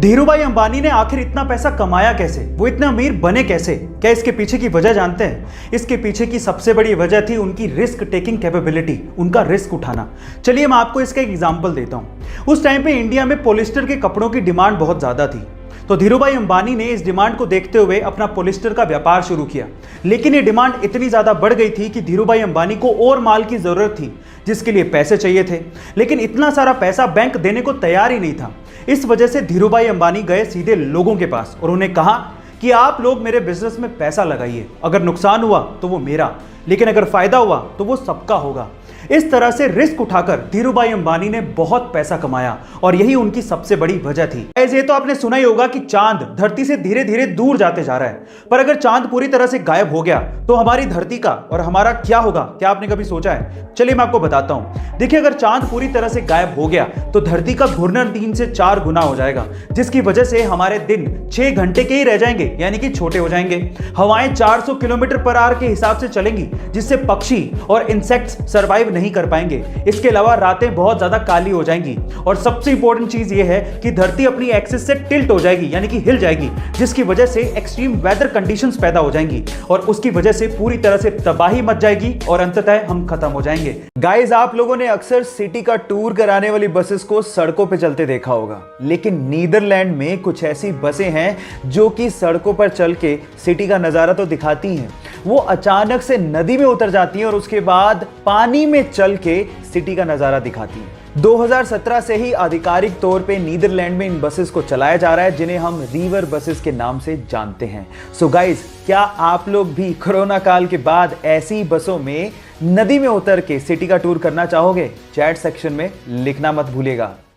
धीरूभाई अंबानी ने आखिर इतना पैसा कमाया कैसे, वो इतने अमीर बने कैसे? क्या इसके पीछे की वजह जानते हैं? इसके पीछे की सबसे बड़ी वजह थी उनकी रिस्क टेकिंग कैपेबिलिटी, उनका रिस्क उठाना। चलिए मैं आपको इसका एक एग्जांपल देता हूं। उस टाइम पे इंडिया में पॉलिस्टर के कपड़ों की डिमांड बहुत ज्यादा थी, तो धीरूभाई अंबानी ने इस डिमांड को देखते हुए अपना पॉलिस्टर का व्यापार शुरू किया। लेकिन ये डिमांड इतनी ज्यादा बढ़ गई थी कि धीरूभाई अंबानी को और माल की जरूरत थी, जिसके लिए पैसे चाहिए थे, लेकिन इतना सारा पैसा बैंक देने को तैयार ही नहीं था। इस वजह से धीरूभाई अंबानी गए सीधे लोगों के पास और उन्हें कहा कि आप लोग मेरे बिजनेस में पैसा लगाइए, अगर नुकसान हुआ तो वो मेरा, लेकिन अगर फायदा हुआ तो वो सबका होगा। इस तरह से रिस्क उठाकर धीरूभाई अंबानी ने बहुत पैसा कमाया और यही उनकी सबसे बड़ी वजह थी। ये तो आपने सुना ही होगा कि चांद धरती से धीरे धीरे दूर जाते जा रहा है, पर अगर चांद पूरी तरह से गायब हो गया तो हमारी धरती का और हमारा क्या होगा? क्या आपने कभी सोचा है? चलिए मैं आपको बताता हूं। देखिए, अगर चांद पूरी तरह से गायब हो गया तो धरती का घूर्णन 3 से 4 गुना हो जाएगा, जिसकी वजह से हमारे दिन 6 घंटे के ही रह जाएंगे, यानी कि छोटे हो जाएंगे। हवाएं 400 किलोमीटर पर आवर के हिसाब से चलेंगी, जिससे पक्षी और इंसेक्ट्स सर्वाइव नहीं कर पाएंगे। इसके अलावा रातें बहुत ज्यादा काली हो जाएंगी और सबसे इंपॉर्टेंट चीज यह है कि धरती अपनी एक्सिस से टिल्ट हो जाएगी, यानी कि हिल जाएगी, जिसकी वजह से एक्सट्रीम वेदर कंडीशंस पैदा हो जाएंगी और उसकी वजह से पूरी तरह से तबाही मच जाएगी और अंततः हम खत्म हो जाएंगे। गाइस, आप लोगों ने अक्सर सिटी का टूर कराने वाली बसेस को सड़कों पे चलते देखा होगा, लेकिन नीदरलैंड में कुछ ऐसी बसें हैं जो कि सड़कों पर चल के सिटी का नजारा तो दिखाती हैं, वो अचानक से नदी में उतर जाती हैं और उसके बाद पानी में चल के सिटी का नजारा दिखाती हैं। 2017 से ही आधिकारिक तौर पे नीदरलैंड में इन बसेस को चलाया जा रहा है, जिन्हें हम रिवर बसेस के नाम से जानते हैं। सो गाइस, क्या आप लोग भी कोरोना काल के बाद ऐसी बसों में नदी में उतर के सिटी का टूर करना चाहोगे? चैट सेक्शन में लिखना मत भूलिएगा।